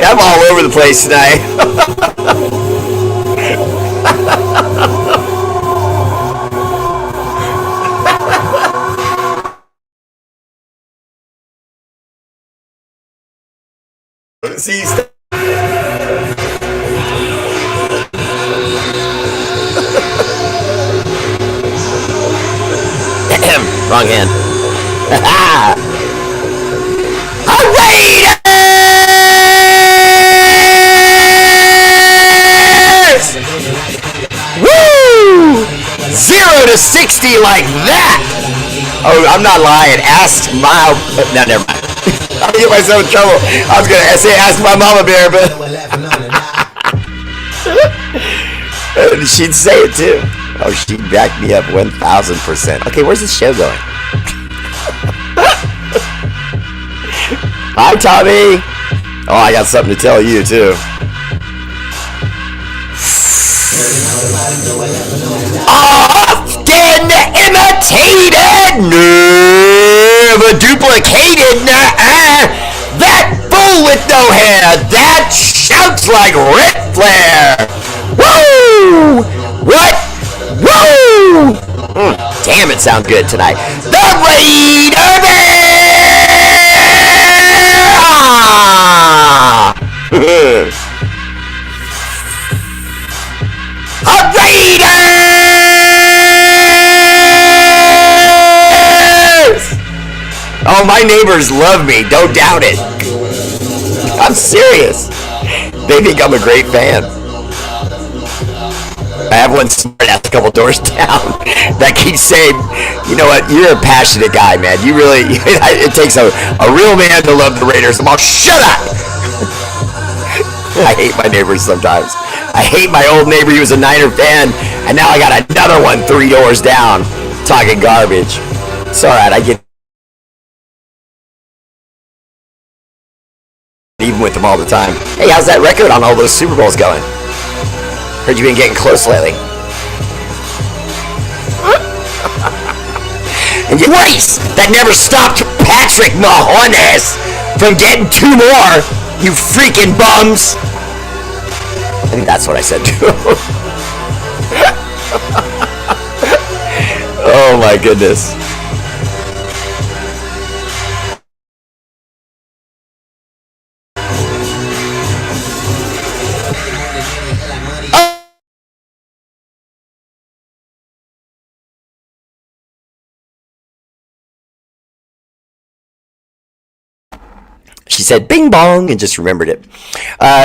I'm all over the place tonight. See, wrong hand. R8RBEAR! Woo! 0 to 60 like that. Oh, I'm not lying. Ask my... No, never mind. I'll get myself in trouble. I was going to say ask my mama bear, but... She'd say it too. Oh, she'd back me up 1,000%. Okay, where's this show going? Hi, Tommy. Oh, I got something to tell you too. Often imitated, never duplicated. That fool with no hair, that shouts like Ric Flair. Woo! What? Woo! Damn, it sounds good tonight. The R8RBEAR! R8RBEARs! Oh, my neighbors love me. Don't doubt it. I'm serious. They think I'm a great fan. I have one smart ass a couple doors down that keeps saying, you know what, you're a passionate guy, man. You really, it takes a real man to love the Raiders. I'm all, shut up! I hate my neighbors sometimes. I hate my old neighbor. He was a Niner fan, and now I got another one 3 doors down talking garbage. It's alright, I get even with them all the time. Hey, how's that record on all those Super Bowls going? Heard you've been getting close lately. And your race that never stopped Patrick Mahomes from getting 2 more, you freaking bums. I think that's what I said too. Oh my goodness. She said bing bong and just remembered it.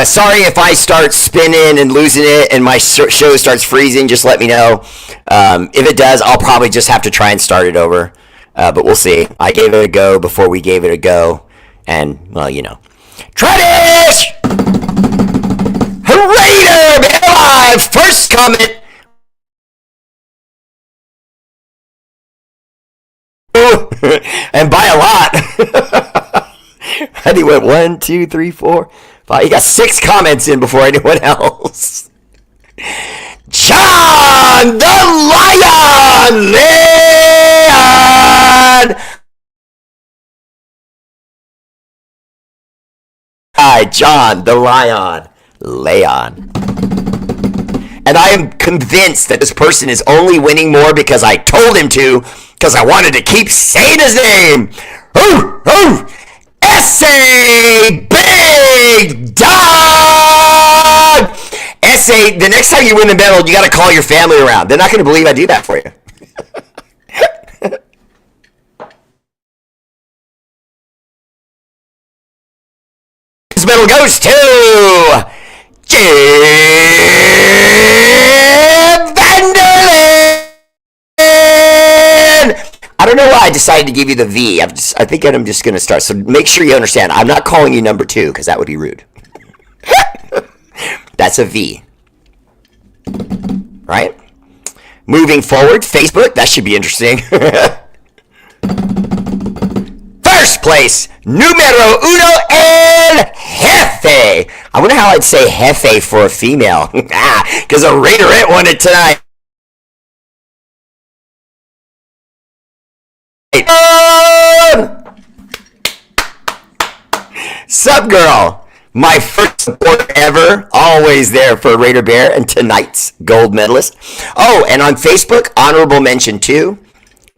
Sorry if I start spinning and losing it and my show starts freezing. Just let me know. If it does, I'll probably just have to try and start it over. But we'll see. I gave it a go before we gave it a go. And, well, you know. Tradish! R8RBEAR Live! First comment. And by a lot. And he went 1, 2, 3, 4, 5. He got 6 comments in before anyone else. John the Lion! Leon! Hi, John the Lion. Leon. And I am convinced that this person is only winning more because I told him to, because I wanted to keep saying his name. Ooh, ooh. S.A. Big Dog! S.A. The next time you win the medal, you got to call your family around. They're not going to believe I do that for you. This medal goes to Jim Vanderlyn! I don't know why I decided to give you the V. I think I'm just going to start. So make sure you understand. I'm not calling you number 2 because that would be rude. That's a V. Right? Moving forward, Facebook. That should be interesting. First place, numero uno, el jefe. I wonder how I'd say jefe for a female. Because a Raiderette won it tonight. Sup, girl? My first support ever, always there for Raider Bear and tonight's gold medalist. Oh, and on Facebook, honorable mention too,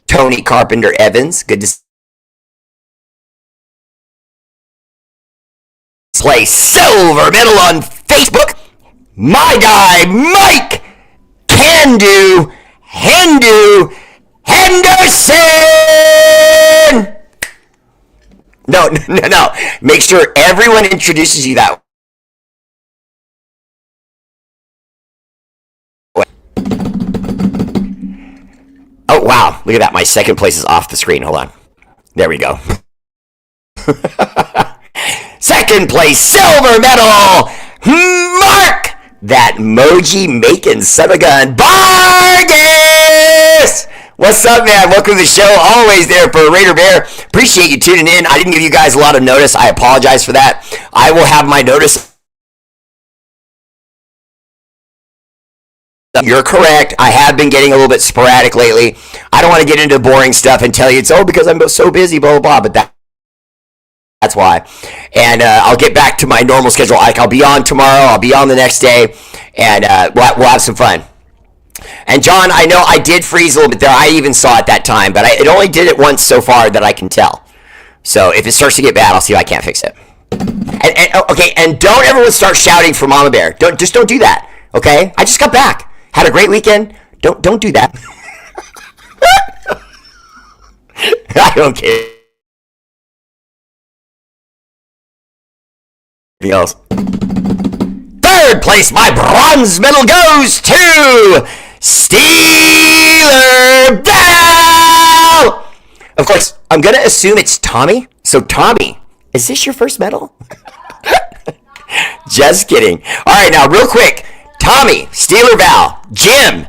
Tony Carpenter Evans. Good to play silver medal on Facebook. My guy, Mike Can Do Henderson. No. Make sure everyone introduces you that way. Oh, wow. Look at that. My second place is off the screen. Hold on. There we go. Second place, silver medal, Mark, that Moji making son of a gun, Vargas. What's up, man? Welcome to the show. Always there for Raider Bear. Appreciate you tuning in. I didn't give you guys a lot of notice. I apologize for that. I will have my notice. You're correct. I have been getting a little bit sporadic lately. I don't want to get into boring stuff and tell you it's, because I'm so busy, blah, blah, blah. But that's why. And I'll get back to my normal schedule. I'll be on tomorrow. I'll be on the next day. And we'll have some fun. And John, I know I did freeze a little bit there. I even saw it that time, but it only did it once so far that I can tell. So if it starts to get bad, I'll see if I can't fix it. And don't everyone start shouting for Mama Bear. Don't do that. Okay? I just got back. Had a great weekend. Don't do that. I don't care. Anything else? Third place, my bronze medal goes to Steeler Bell! Of course, I'm going to assume it's Tommy. So, Tommy, is this your first medal? Just kidding. All right, now, real quick. Tommy, Steeler Val, Jim,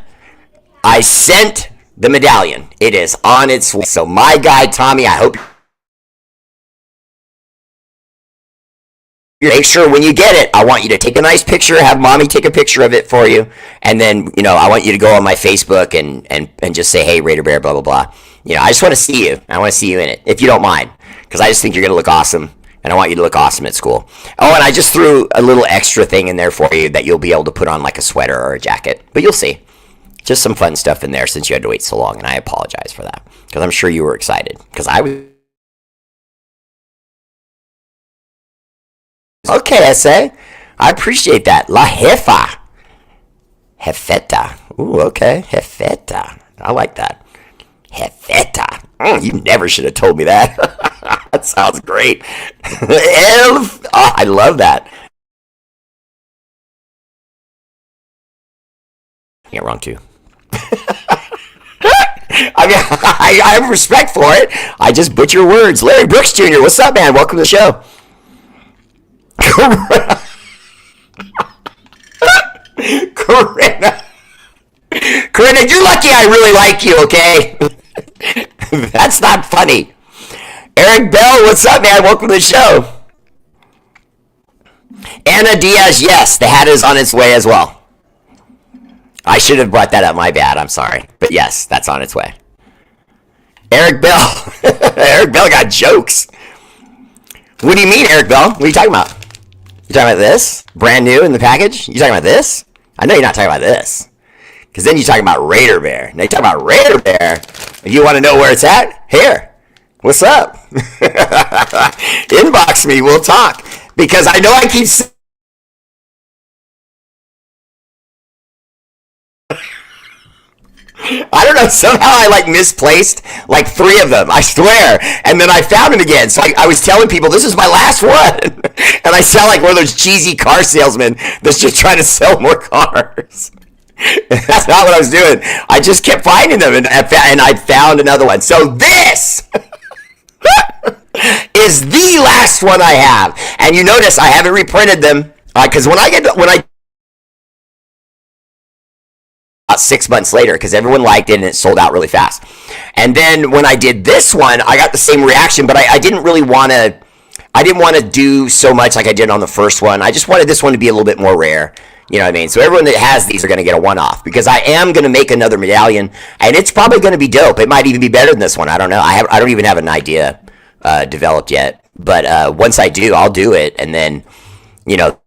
I sent the medallion. It is on its way. So, my guy, Tommy, I hope make sure when you get it, I want you to take a nice picture, have mommy take a picture of it for you, and then, I want you to go on my Facebook and just say, hey, Raider Bear, blah, blah, blah. I just want to see you. I want to see you in it, if you don't mind, because I just think you're going to look awesome, and I want you to look awesome at school. Oh, and I just threw a little extra thing in there for you that you'll be able to put on like a sweater or a jacket, but you'll see. Just some fun stuff in there since you had to wait so long, and I apologize for that, because I'm sure you were excited, because I was. Okay, SA. I appreciate that. La Jefa. Jefeta. Ooh, okay. Jefeta. I like that. Jefeta. You never should have told me that. That sounds great. Elf. Oh, I love that. Yeah, wrong too. I mean, I have respect for it. I just butcher words. Larry Brooks Jr., what's up, man? Welcome to the show. Corinna, you're lucky I really like you, okay? That's not funny. Eric Bell, what's up, man? Welcome to the show. Anna Diaz, yes, the hat is on its way as well. I should have brought that up, my bad, I'm sorry. But yes, that's on its way. Eric Bell. Eric Bell got jokes. What do you mean, Eric Bell? What are you talking about? You talking about this? Brand new in the package? You talking about this? I know you're not talking about this. Because then you're talking about Raider Bear. Now you talking about Raider Bear. If you want to know where it's at, here. What's up? Inbox me. We'll talk. Because I know I keep... I don't know, somehow I misplaced 3 of them, I swear, and then I found them again. So I was telling people, this is my last one, and I sound like one of those cheesy car salesmen that's just trying to sell more cars. That's not what I was doing. I just kept finding them, and I found another one. So this is the last one I have, and you notice I haven't reprinted them, because when I 6 months later, because everyone liked it and it sold out really fast. And then when I did this one, I got the same reaction, but I didn't really want to. I didn't want to do so much like I did on the first one. I just wanted this one to be a little bit more rare. You know what I mean? So everyone that has these are going to get a one-off, because I am going to make another medallion, and it's probably going to be dope. It might even be better than this one. I don't know. I don't even have an idea developed yet. But once I do, I'll do it, and then you know,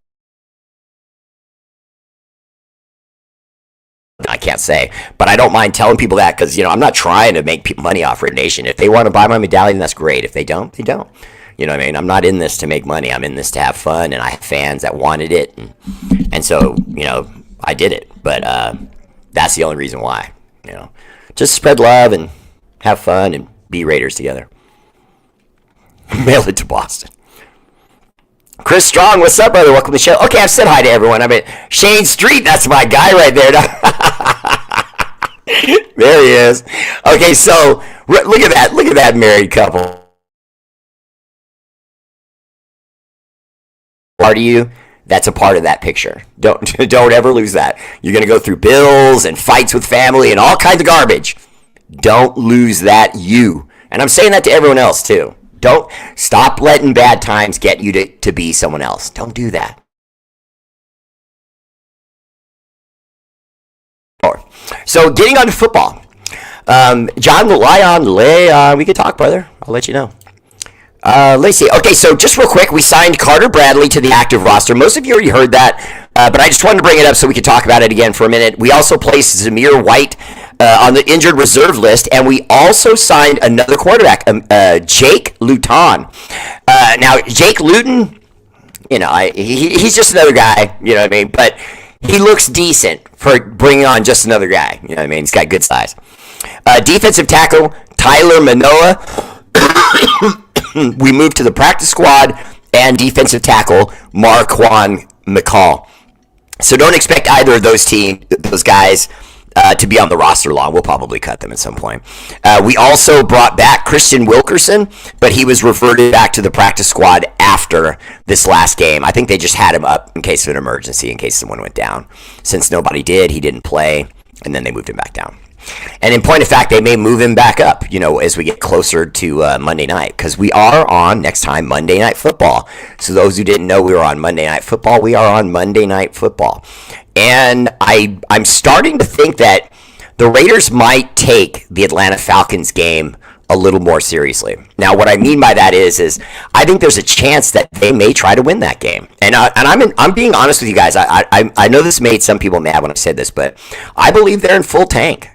I can't say, but I don't mind telling people that because, I'm not trying to make money off Raider Nation. If they want to buy my medallion, that's great. If they don't, they don't. You know what I mean? I'm not in this to make money. I'm in this to have fun, and I have fans that wanted it, and so, I did it. But that's the only reason why, Just spread love and have fun and be Raiders together. Mail it to Boston. Chris Strong, what's up, brother? Welcome to the show. Okay, I've said hi to everyone. Shane Street, that's my guy right there. There he is. Okay, so look at that. Look at that married couple. Part of you, that's a part of that picture. Don't ever lose that. You're going to go through bills and fights with family and all kinds of garbage. Don't lose that you. And I'm saying that to everyone else, too. Don't stop letting bad times get you to be someone else. Don't do that. So getting on to football. John Leon, we could talk, brother. I'll let you know. Let's see. Okay, so just real quick, we signed Carter Bradley to the active roster. Most of you already heard that, but I just wanted to bring it up so we could talk about it again for a minute. We also placed Zamir White on the injured reserve list, and we also signed another quarterback, Jake Luton. Now, Jake Luton, he's just another guy, you know what I mean? But he looks decent for bringing on just another guy, you know what I mean? He's got good size. Defensive tackle, Tyler Manoa. We moved to the practice squad, and defensive tackle, Marquand McCall. So don't expect either of those guys to be on the roster long. We'll probably cut them at some point. We also brought back Christian Wilkerson, but he was reverted back to the practice squad after this last game. I think they just had him up in case of an emergency, in case someone went down. Since nobody did, he didn't play, and then they moved him back down. And in point of fact, they may move him back up, as we get closer to Monday night, because we are on, next time, Monday Night Football. So those who didn't know we were on Monday Night Football, we are on Monday Night Football. And I'm starting to think that the Raiders might take the Atlanta Falcons game a little more seriously. Now, what I mean by that is I think there's a chance that they may try to win that game. And I'm being honest with you guys. I know this made some people mad when I said this, but I believe they're in full tank.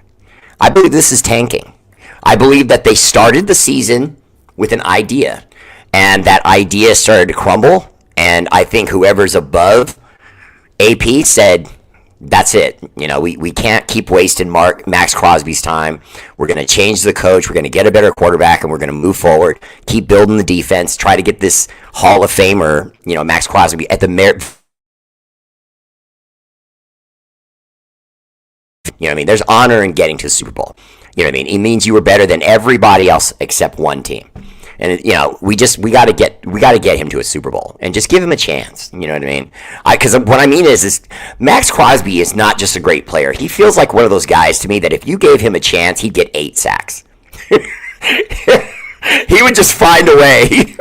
I believe this is tanking. I believe that they started the season with an idea, and that idea started to crumble, and I think whoever's above AP said, that's it. We can't keep wasting Max Crosby's time. We're going to change the coach. We're going to get a better quarterback, and we're going to move forward, keep building the defense, try to get this Hall of Famer, Max Crosby, at the merit. You know what I mean? There's honor in getting to the Super Bowl. You know what I mean? It means you were better than everybody else except one team. And we got to get him to a Super Bowl and just give him a chance. You know what I mean? Because what I mean is Max Crosby is not just a great player. He feels like one of those guys to me that if you gave him a chance, he'd get 8 sacks. He would just find a way.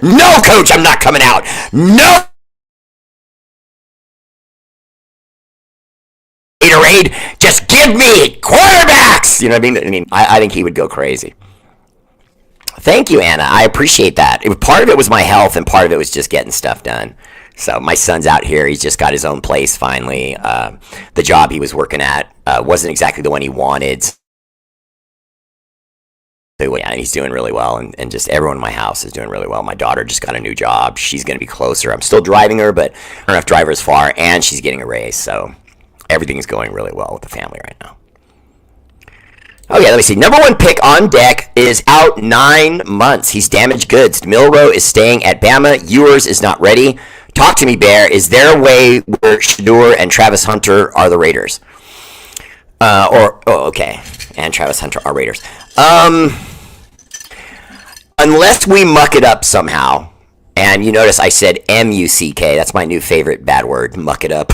No, coach, I'm not coming out. No. Gatorade, just give me quarterbacks. You know what I mean? I think he would go crazy. Thank you, Anna. I appreciate that. Part of it was my health, and part of it was just getting stuff done. So my son's out here. He's just got his own place finally. The job he was working at wasn't exactly the one he wanted. So, yeah, he's doing really well, and just everyone in my house is doing really well. My daughter just got a new job. She's going to be closer. I'm still driving her, but I don't have to drive her as far, and she's getting a raise. So everything's going really well with the family right now. Okay, let me see. Number 1 pick on deck is out 9 months. He's damaged goods. Milroe is staying at Bama. Ewers is not ready. Talk to me, Bear. Is there a way where Shador and Travis Hunter are the Raiders? Okay. And Travis Hunter are Raiders. Unless we muck it up somehow. And you notice I said M-U-C-K. That's my new favorite bad word, muck it up.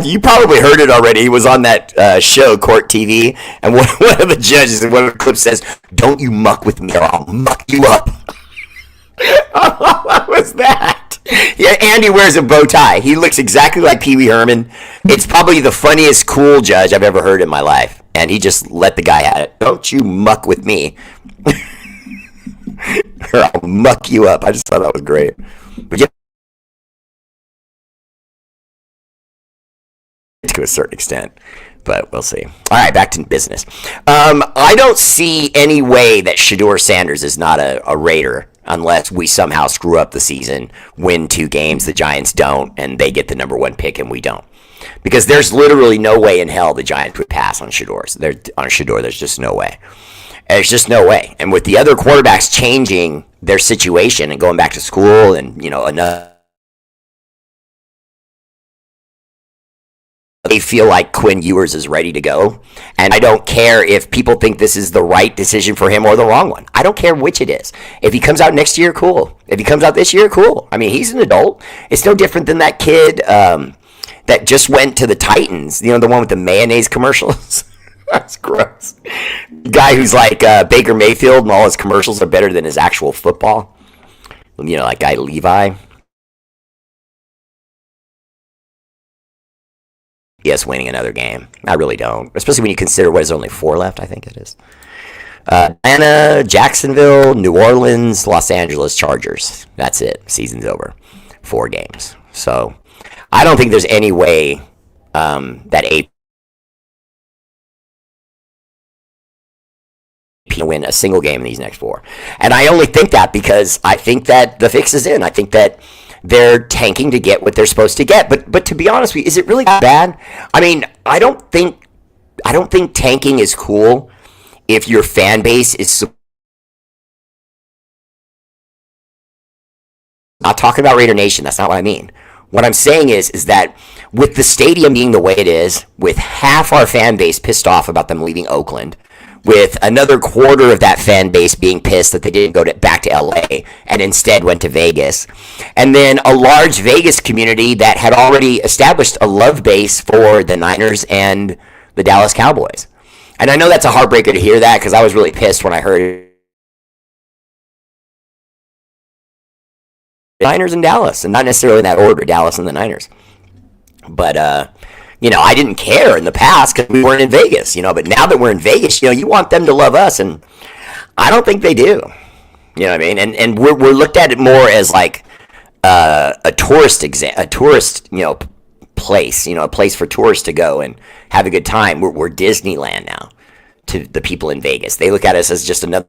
You probably heard it already. He was on that show, Court TV, and one of the judges in one of the clips says, "Don't you muck with me or I'll muck you up." What was that? Yeah, Andy wears a bow tie. He looks exactly like Pee Wee Herman. It's probably the funniest cool judge I've ever heard in my life, and he just let the guy have it. Don't you muck with me or I'll muck you up. I just thought that was great. To a certain extent, but we'll see. All right, back to business. I don't see any way that Shedeur Sanders is not a Raider unless we somehow screw up the season, win 2 games, the Giants don't, and they get the number 1 pick and we don't. Because there's literally no way in hell the Giants would pass on Shedeur. There's just no way. There's just no way. And with the other quarterbacks changing their situation and going back to school and, another, they feel like Quinn Ewers is ready to go. And I don't care if people think this is the right decision for him or the wrong one. I don't care which it is. If he comes out next year, cool. If he comes out this year, cool. I mean, he's an adult. It's no different than that kid that just went to the Titans. The one with the mayonnaise commercials. That's gross. Guy who's like Baker Mayfield and all his commercials are better than his actual football. That guy Levi. Yes, winning another game. I really don't. Especially when you consider there's only 4 left, I think it is. Atlanta, Jacksonville, New Orleans, Los Angeles Chargers. That's it. Season's over. 4 games. So I don't think there's any way that AP can win a single game in these next 4. And I only think that because I think that the fix is in. I think that they're tanking to get what they're supposed to get. But to be honest with you, is it really that bad? I mean, I don't think tanking is cool if your fan base is not talking about Raider Nation. That's not what I mean. What I'm saying is that with the stadium being the way it is, with half our fan base pissed off about them leaving Oakland, with another quarter of that fan base being pissed that they didn't go back to LA and instead went to Vegas. And then a large Vegas community that had already established a love base for the Niners and the Dallas Cowboys. And I know that's a heartbreaker to hear that because I was really pissed when I heard Niners and Dallas, and not necessarily in that order, Dallas and the Niners. But, I didn't care in the past because we weren't in Vegas, but now that we're in Vegas, you want them to love us, and I don't think they do. You know what I mean? And we're looked at it more as like a tourist place, a place for tourists to go and have a good time. We're Disneyland now to the people in Vegas. They look at us as just another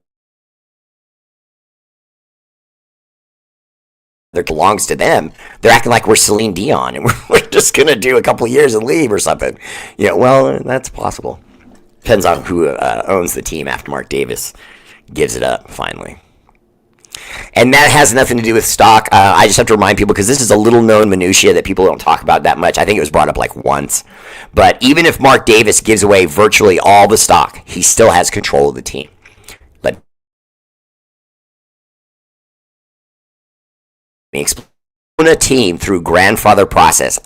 that belongs to them. They're acting like we're Celine Dion and we're just going to do a couple of years and leave or something. Well, that's possible. Depends on who owns the team after Mark Davis gives it up finally. And that has nothing to do with stock. I just have to remind people, because this is a little known minutia that people don't talk about that much. I think it was brought up like once. But even if Mark Davis gives away virtually all the stock, he still has control of the team. But explain a team through grandfather process.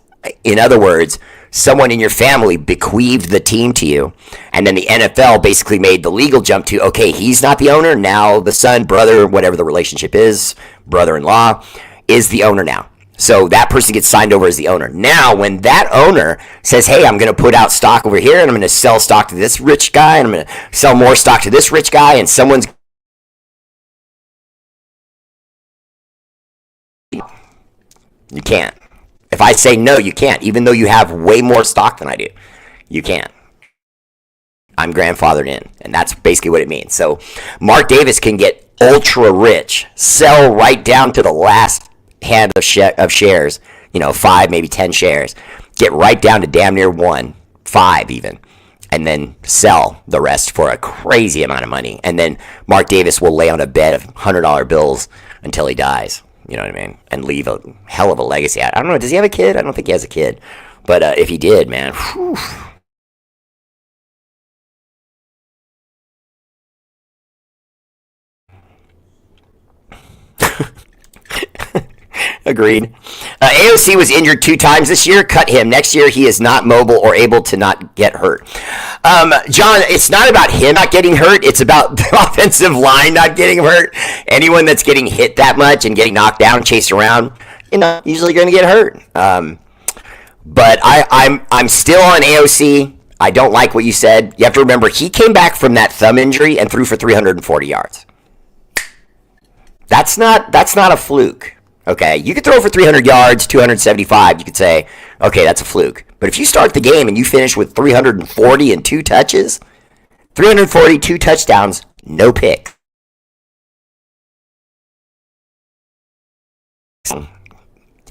In other words, someone in your family bequeathed the team to you, and then the NFL basically made the legal jump to, okay, he's not the owner, now the son, brother, whatever the relationship is, brother-in-law, is the owner now. So that person gets signed over as the owner. Now, when that owner says, hey, I'm going to put out stock over here, and I'm going to sell stock to this rich guy, and I'm going to sell more stock to this rich guy, and someone's... You can't. If I say no, you can't, even though you have way more stock than I do. You can't. I'm grandfathered in, and that's basically what it means. So Mark Davis can get ultra rich, sell right down to the last hand of shares, 5, maybe 10 shares, get right down to damn near 1, 5 even, and then sell the rest for a crazy amount of money. And then Mark Davis will lay on a bed of $100 bills until he dies. You know what I mean? And leave a hell of a legacy. I don't know. Does he have a kid? I don't think he has a kid. But if he did, man. Whew. Agreed. AOC was injured 2 times this year. Cut him. Next year, he is not mobile or able to not get hurt. John, it's not about him not getting hurt. It's about the offensive line not getting hurt. Anyone that's getting hit that much and getting knocked down, chased around, usually going to get hurt. But I'm still on AOC. I don't like what you said. You have to remember, he came back from that thumb injury and threw for 340 yards. That's not a fluke. Okay, you could throw for 300 yards, 275. You could say, okay, that's a fluke. But if you start the game and you finish with 340 and 2 touches, 340, 2 touchdowns, no pick.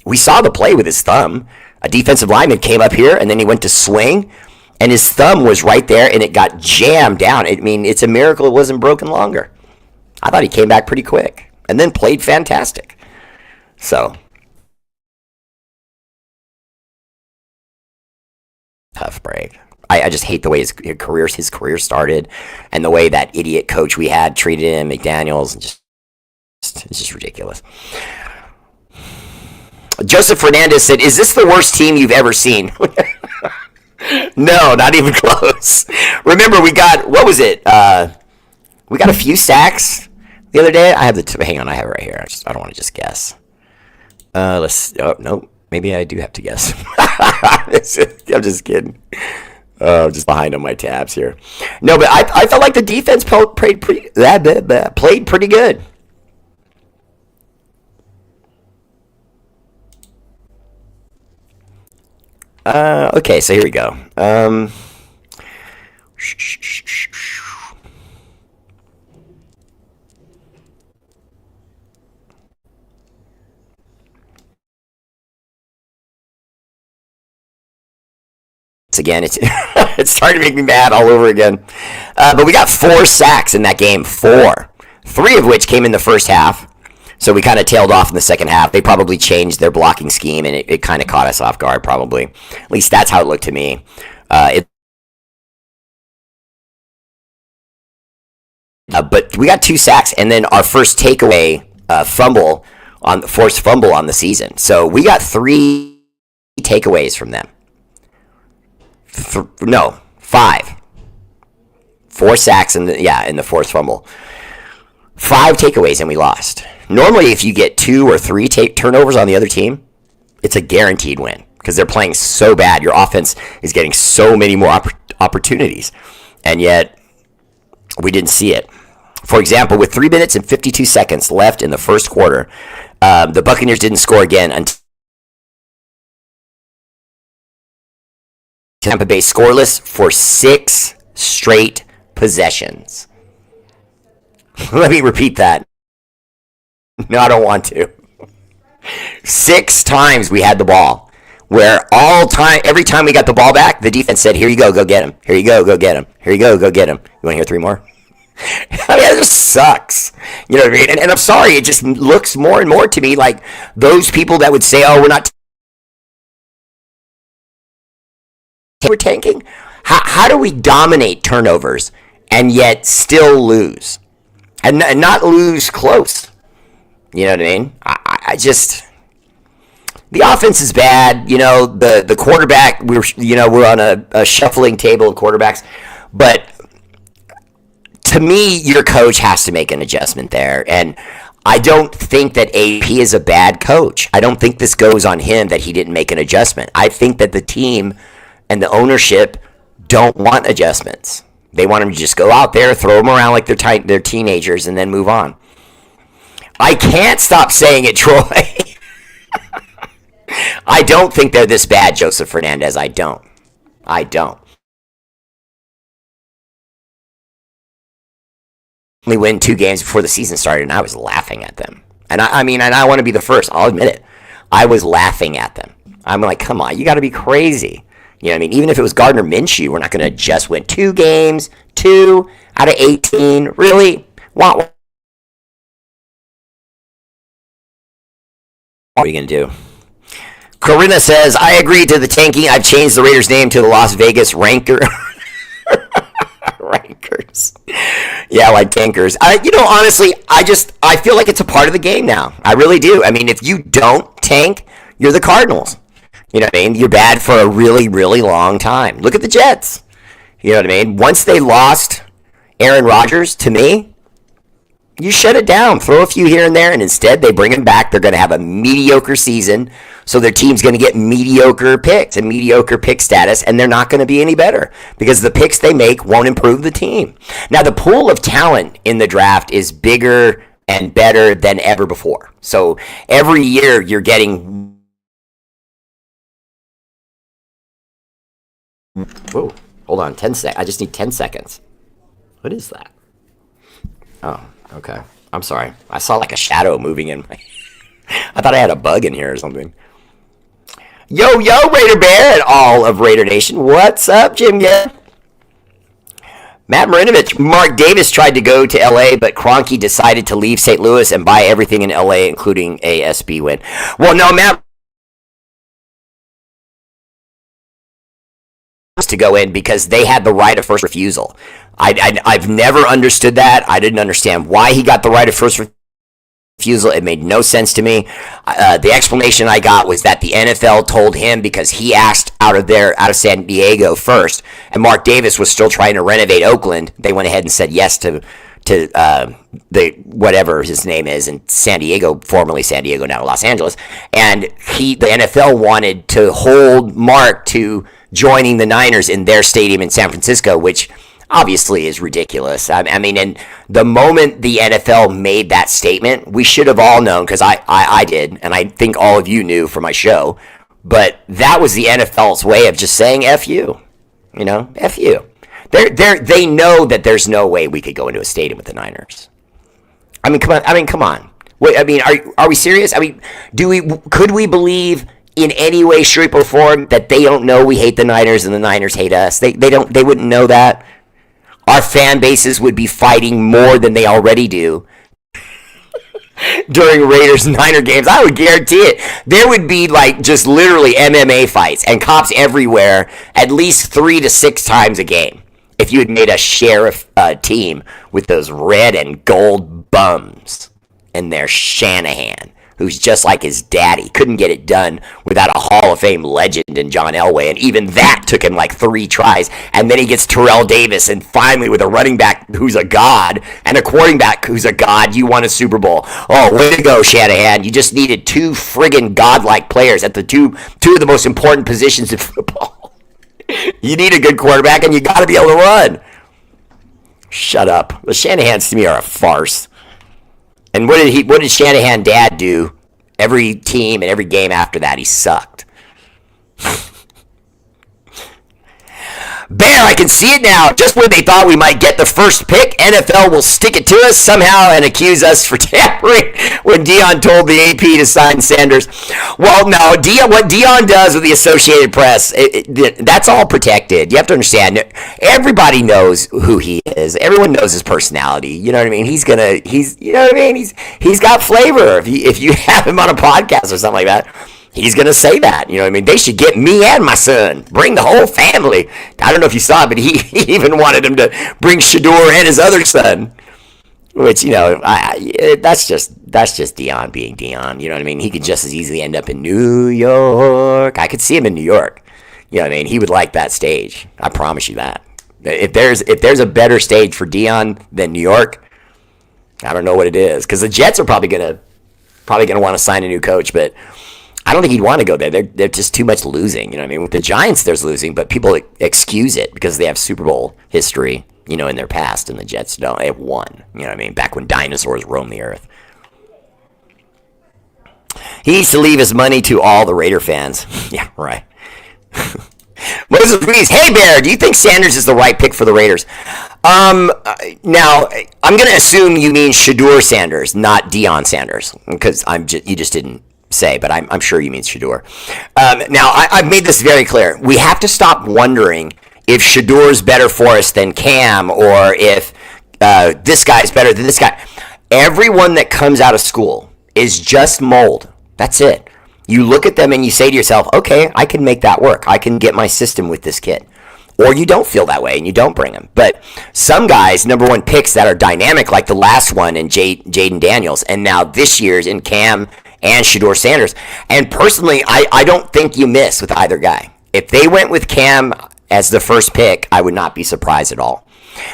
We saw the play with his thumb. A defensive lineman came up here, and then he went to swing, and his thumb was right there, and it got jammed down. I mean, it's a miracle it wasn't broken longer. I thought he came back pretty quick, and then played fantastic. So, tough break. I just hate the way his career started, and the way that idiot coach we had treated him, McDaniels, and it's just ridiculous. Joseph Fernandez said, "Is this the worst team you've ever seen?" No, not even close. Remember, we got, what was it? We got a few sacks the other day. I have hang on, I have it right here. I don't want to just guess. No, maybe I do have to guess. I'm just kidding. I'm just behind on my tabs here. No, but I felt like the defense played pretty good. Okay, so here we go. Again, it's starting to make me mad all over again. But we got 4 sacks in that game. 4. 3 of which came in the first half. So we kind of tailed off in the second half. They probably changed their blocking scheme, and it kind of caught us off guard, probably. At least that's how it looked to me. But we got 2 sacks, and then our first takeaway forced fumble on the season. So we got 3 takeaways from them. 5. 4 sacks in the forced fumble. 5 takeaways and we lost. Normally, if you get 2 or 3 turnovers on the other team, it's a guaranteed win because they're playing so bad. Your offense is getting so many more opportunities, and yet we didn't see it. For example, with 3 minutes and 52 seconds left in the first quarter, the Buccaneers didn't score again until Tampa Bay scoreless for 6 straight possessions. Let me repeat that. No, I don't want to. 6 times we had the ball, where every time we got the ball back, the defense said, "Here you go get him. Here you go get him. Here you go get him." You want to hear 3 more? I mean, it just sucks. You know what I mean? And I'm sorry, it just looks more and more to me like those people that would say, "Oh, we're tanking." How do we dominate turnovers and yet still lose? And not lose close. You know what I mean? I just, the offense is bad. You know, the quarterback, we're on a shuffling table of quarterbacks. But to me, your coach has to make an adjustment there. And I don't think that AP is a bad coach. I don't think this goes on him that he didn't make an adjustment. I think that the team and the ownership don't want adjustments. They want them to just go out there, throw them around like they're teenagers, and then move on. I can't stop saying it, Troy. I don't think they're this bad, Joseph Fernandez. I don't. Only win 2 games before the season started, and I was laughing at them. And I want to be the first. I'll admit it. I was laughing at them. I'm like, come on, you got to be crazy. You know what I mean? Even if it was Gardner Minshew, we're not going to just win 2 games, 2 out of 18. Really? What are you going to do? Corinna says, "I agree to the tanking. I've changed the Raiders' name to the Las Vegas Rankers." Yeah, like tankers. Honestly, I feel like it's a part of the game now. I really do. I mean, if you don't tank, you're the Cardinals. You know what I mean? You're bad for a really, really long time. Look at the Jets. You know what I mean? Once they lost Aaron Rodgers, to me, you shut it down. Throw a few here and there, and instead they bring him back. They're going to have a mediocre season, so their team's going to get mediocre picks and mediocre pick status, and they're not going to be any better because the picks they make won't improve the team. Now, the pool of talent in the draft is bigger and better than ever before. So every year you're getting. Whoa, hold on, 10 seconds. I just need 10 seconds. What is that? Oh, okay. I'm sorry. I saw like a shadow moving in my. I thought I had a bug in here or something. Yo, Raider Bear and all of Raider Nation. What's up, Jim? Yeah. Matt Marinovich, Mark Davis tried to go to LA, but Kroenke decided to leave St. Louis and buy everything in LA, including a SB win. Well, no, Matt to go in because they had the right of first refusal. I've never understood that. I didn't understand why he got the right of first refusal. It made no sense to me. The explanation I got was that the NFL told him because he asked out of San Diego first, and Mark Davis was still trying to renovate Oakland. They went ahead and said yes to the whatever his name is in San Diego, formerly San Diego, now Los Angeles, and the NFL wanted to hold Mark to joining the Niners in their stadium in San Francisco, which obviously is ridiculous. I mean, and the moment the NFL made that statement, we should have all known, because I did, and I think all of you knew for my show, but that was the NFL's way of just saying F you. You know, F you. They know that there's no way we could go into a stadium with the Niners. I mean, come on. Wait, I mean, are we serious? I mean, could we believe in any way, shape, or form that they don't know we hate the Niners and the Niners hate us? They wouldn't know that. Our fan bases would be fighting more than they already do during Raiders-Niner games. I would guarantee it. There would be like just literally MMA fights and cops everywhere at least 3 to 6 times a game if you had made a sheriff team with those red and gold bums and their Shanahan, who's just like his daddy. Couldn't get it done without a Hall of Fame legend in John Elway, and even that took him like 3 tries. And then he gets Terrell Davis, and finally with a running back who's a god and a quarterback who's a god, you won a Super Bowl. Oh, way to go, Shanahan. You just needed 2 friggin' godlike players at the two of the most important positions in football. You need a good quarterback, and you got to be able to run. Shut up. The Shanahans to me are a farce. And what did Shanahan dad do? Every team and every game after that, he sucked. Bear, I can see it now. Just when they thought we might get the first pick, NFL will stick it to us somehow and accuse us for tampering when Dion told the AP to sign Sanders. Well, no, what Dion does with the Associated Press, that's all protected. You have to understand, everybody knows who he is. Everyone knows his personality. You know what I mean? He's you know what I mean? He's got flavor. If you have him on a podcast or something like that, he's going to say that. You know what I mean? They should get me and my son. Bring the whole family. I don't know if you saw it, but he even wanted him to bring Shador and his other son. Which, you know, that's just Dion being Dion. You know what I mean? He could just as easily end up in New York. I could see him in New York. You know what I mean? He would like that stage. I promise you that. If there's a better stage for Dion than New York, I don't know what it is. Because the Jets are probably gonna want to sign a new coach, but I don't think he'd want to go there. They're just too much losing. You know what I mean? With the Giants, there's losing, but people excuse it because they have Super Bowl history, you know, in their past, and the Jets don't. They have won. You know what I mean? Back when dinosaurs roamed the earth. He needs to leave his money to all the Raider fans. Yeah, right. Moses Ruiz, hey Bear, do you think Sanders is the right pick for the Raiders? Now I'm going to assume you mean Shador Sanders, not Deion Sanders, because you just didn't say, but I'm sure you mean Shador. Now, I've made this very clear. We have to stop wondering if Shador's better for us than Cam, or if this guy's better than this guy. Everyone that comes out of school is just mold. That's it. You look at them and you say to yourself, okay, I can make that work. I can get my system with this kid. Or you don't feel that way and you don't bring them. But some guys, number 1 picks that are dynamic, like the last one in Jaden Daniels, and now this year's in Cam and Shador Sanders. And personally, I don't think you miss with either guy. If they went with Cam as the first pick, I would not be surprised at all.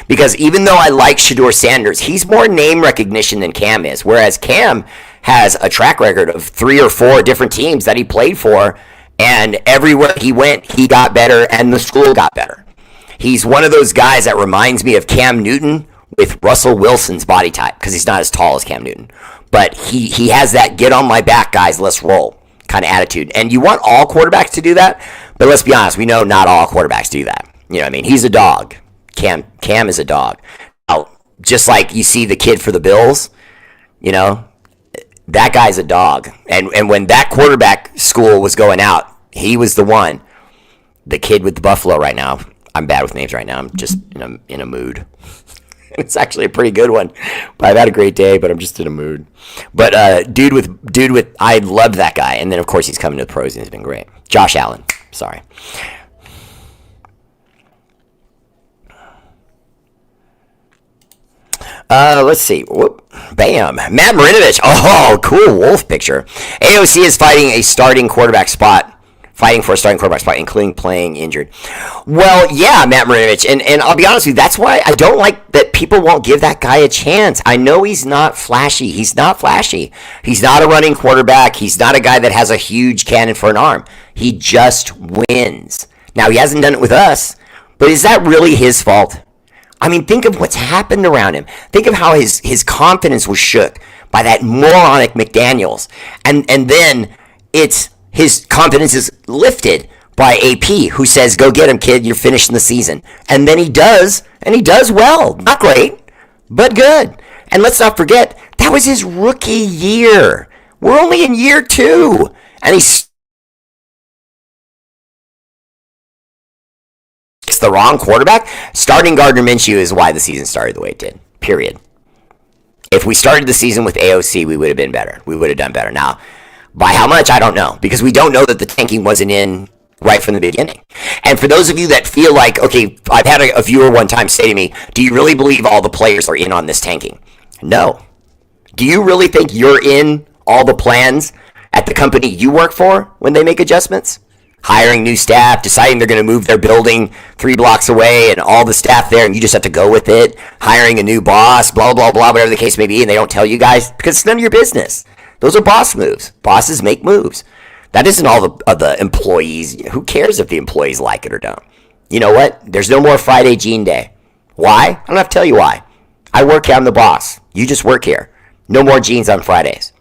Because even though I like Shador Sanders, he's more name recognition than Cam is. Whereas Cam has a track record of 3 or 4 different teams that he played for, and everywhere he went, he got better and the school got better. He's one of those guys that reminds me of Cam Newton with Russell Wilson's body type because he's not as tall as Cam Newton. But he has that get on my back, guys, let's roll kind of attitude. And you want all quarterbacks to do that, but let's be honest, we know not all quarterbacks do that. You know what I mean? He's a dog. Cam is a dog. Now, just like you see the kid for the Bills, you know, that guy's a dog. And when that quarterback school was going out, he was the one. The kid with the Buffalo right now, I'm bad with names right now. I'm just in a mood. It's actually a pretty good one. I've had a great day, but I'm just in a mood. But dude with, I love that guy. And then, of course, he's coming to the pros, and he's been great. Josh Allen. Sorry. Let's see. Whoop. Bam. Matt Marinovich. Oh, cool wolf picture. AOC is fighting for a starting quarterback spot, including playing injured. Well, yeah, Matt Marinovich. And I'll be honest with you, that's why I don't like that people won't give that guy a chance. I know he's not flashy. He's not flashy. He's not a running quarterback. He's not a guy that has a huge cannon for an arm. He just wins. Now, he hasn't done it with us, but is that really his fault? I mean, think of what's happened around him. Think of how his confidence was shook by that moronic McDaniels. And then his confidence is lifted by AP, who says, go get him, kid, you're finishing the season. And then he does, and he does well. Not great, but good. And let's not forget, that was his rookie year. We're only in year 2. And he's the wrong quarterback. Starting Gardner Minshew is why the season started the way it did. Period. If we started the season with AOC, we would have been better. We would have done better. Now, by how much, I don't know. Because we don't know that the tanking wasn't in right from the beginning. And for those of you that feel like, okay, I've had a viewer one time say to me, do you really believe all the players are in on this tanking? No. Do you really think you're in all the plans at the company you work for when they make adjustments? Hiring new staff, deciding they're going to move their building 3 blocks away and all the staff there, and you just have to go with it. Hiring a new boss, blah, blah, blah, whatever the case may be, and they don't tell you guys because it's none of your business. Those are boss moves. Bosses make moves. That isn't all the employees. Who cares if the employees like it or don't? You know what? There's no more Friday Gene Day. Why? I don't have to tell you why. I work here. I'm the boss. You just work here. No more jeans on Fridays.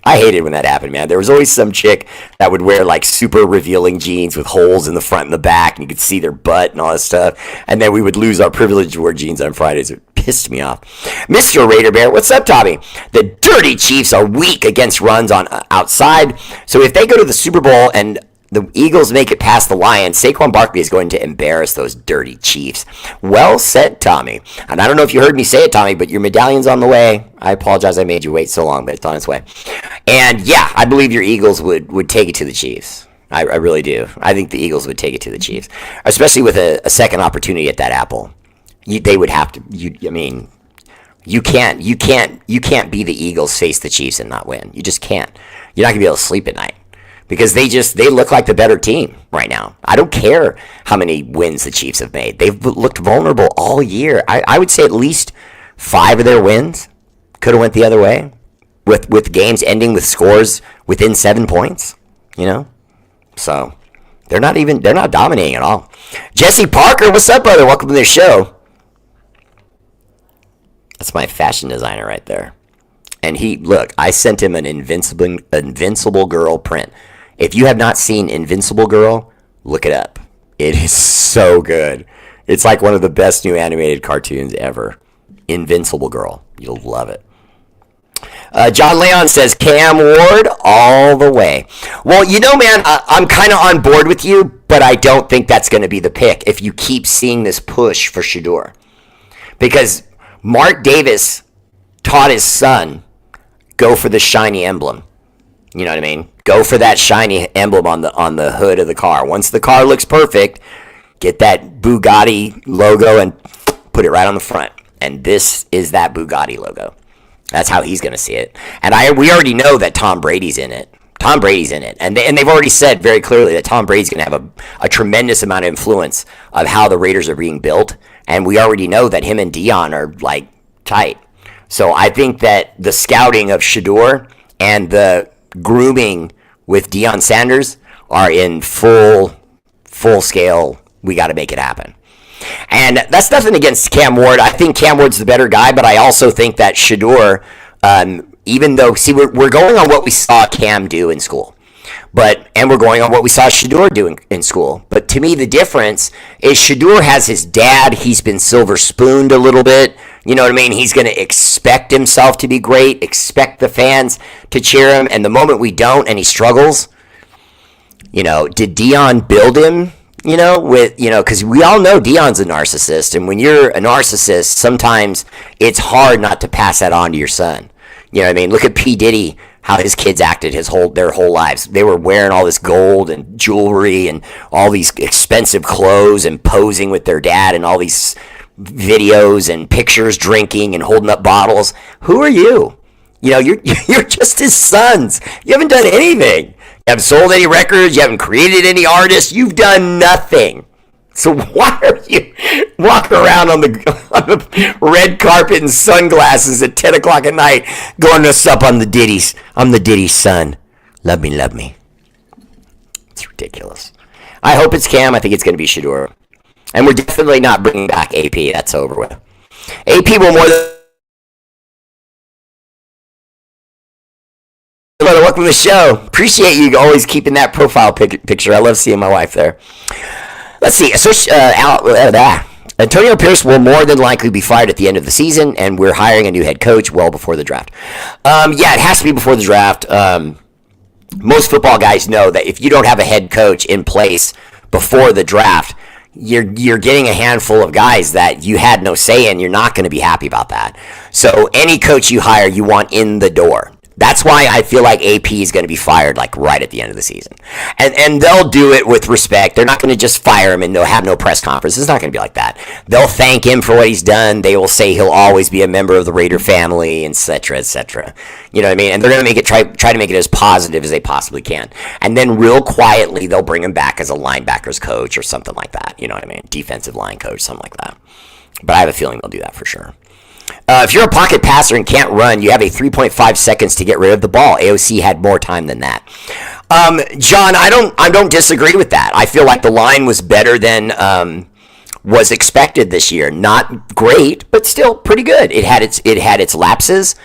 I hated when that happened, man. There was always some chick that would wear like super revealing jeans with holes in the front and the back, and you could see their butt and all that stuff. And then we would lose our privilege to wear jeans on Fridays. It pissed me off. Mr. R8RBEAR, what's up, Tommy? The dirty Chiefs are weak against runs on outside. So if they go to the Super Bowl and the Eagles make it past the Lions, Saquon Barkley is going to embarrass those dirty Chiefs. Well said, Tommy. And I don't know if you heard me say it, Tommy, but your medallion's on the way. I apologize I made you wait so long, but it's on its way. And yeah, I believe your Eagles would take it to the Chiefs. I really do. I think the Eagles would take it to the Chiefs, especially with a second opportunity at that apple. They would have to. You can't be the Eagles, face the Chiefs, and not win. You just can't. You're not gonna be able to sleep at night. Because they look like the better team right now. I don't care how many wins the Chiefs have made. They've looked vulnerable all year. I would say at least 5 of their wins could have went the other way, with games ending with scores within 7 points. You know, so they're not dominating at all. Jesse Parker, what's up, brother? Welcome to the show. That's my fashion designer right there. And I sent him an Invincible Girl print. If you have not seen Invincible Girl, look it up. It is so good. It's like one of the best new animated cartoons ever. Invincible Girl. You'll love it. John Leon says, Cam Ward all the way. Well, you know, man, I'm kind of on board with you, but I don't think that's going to be the pick if you keep seeing this push for Shedeur. Because Mark Davis taught his son, go for the shiny emblem. You know what I mean? Go for that shiny emblem on the hood of the car. Once the car looks perfect, get that Bugatti logo and put it right on the front. And this is that Bugatti logo. That's how he's going to see it. And we already know that Tom Brady's in it. Tom Brady's in it. And they've already said very clearly that Tom Brady's going to have a tremendous amount of influence of how the Raiders are being built. And we already know that him and Dion are, like, tight. So I think that the scouting of Shedeur and the grooming with Deion Sanders are in full scale. We got to make it happen. And that's nothing against Cam Ward. I think Cam Ward's the better guy, but I also think that Shedeur, even though, see, we're going on what we saw Cam do in school. And we're going on what we saw Shedeur do in school. But to me, the difference is Shedeur has his dad. He's been silver spooned a little bit. You know what I mean? He's going to expect himself to be great, expect the fans to cheer him. And the moment we don't and he struggles, did Dion build him? Because we all know Dion's a narcissist. And when you're a narcissist, sometimes it's hard not to pass that on to your son. You know what I mean? Look at P. Diddy, how his kids acted their whole lives. They were wearing all this gold and jewelry and all these expensive clothes and posing with their dad and all these videos and pictures, drinking and holding up bottles. Who are you? You're just his sons. You haven't done anything. You haven't sold any records. You haven't created any artists. You've done nothing. So why are you walking around on the red carpet in sunglasses at 10 o'clock at night going to sup on the Diddy's? I'm the Diddy's son. Love me, love me. It's ridiculous. I hope it's Cam. I think it's going to be Shedeur. And we're definitely not bringing back AP. That's over with. AP will more than... Welcome to the show. Appreciate you always keeping that profile picture. I love seeing my wife there. Let's see. Antonio Pierce will more than likely be fired at the end of the season, and we're hiring a new head coach well before the draft. It has to be before the draft. Most football guys know that if you don't have a head coach in place before the draft, you're getting a handful of guys that you had no say in. You're not going to be happy about that. So any coach you hire, you want in the door. That's why I feel like AP is going to be fired right at the end of the season. And they'll do it with respect. They're not going to just fire him and they'll have no press conference. It's not going to be like that. They'll thank him for what he's done. They will say he'll always be a member of the Raider family, etc., etc. You know what I mean? And they're going to make it try to make it as positive as they possibly can. And then real quietly, they'll bring him back as a linebackers coach or something like that. You know what I mean? Defensive line coach, something like that. But I have a feeling they'll do that for sure. If you're a pocket passer and can't run, you have a 3.5 seconds to get rid of the ball. AOC had more time than that. John, I don't disagree with that. I feel like the line was better than was expected this year. Not great, but still pretty good. It had its lapses,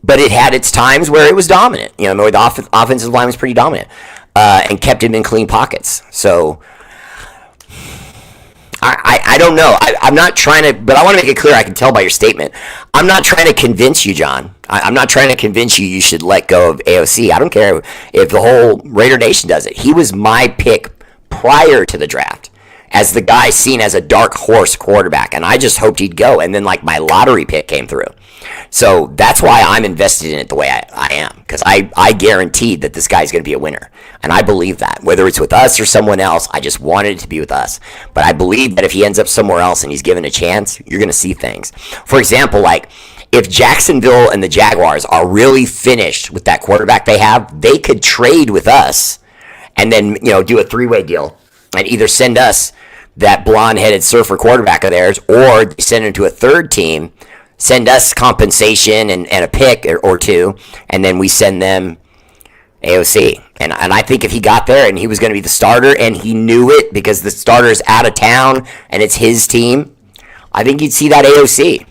but it had its times where it was dominant. The offensive line was pretty dominant and kept him in clean pockets. So I don't know. I'm not trying to, but I want to make it clear. I can tell by your statement. I'm not trying to convince you, John. I'm not trying to convince you should let go of AOC. I don't care if the whole Raider Nation does it. He was my pick prior to the draft as the guy seen as a dark horse quarterback, and I just hoped he'd go. And then my lottery pick came through. So that's why I'm invested in it the way I am, because I guaranteed that this guy's going to be a winner. And I believe that. Whether it's with us or someone else, I just wanted it to be with us. But I believe that if he ends up somewhere else and he's given a chance, you're going to see things. For example, if Jacksonville and the Jaguars are really finished with that quarterback they have, they could trade with us and then do a three-way deal and either send us that blonde-headed surfer quarterback of theirs, or send him to a third team, send us compensation and a pick or two, and then we send them AOC. And I think if he got there and he was going to be the starter and he knew it because the starter's out of town and it's his team, I think you'd see that AOC.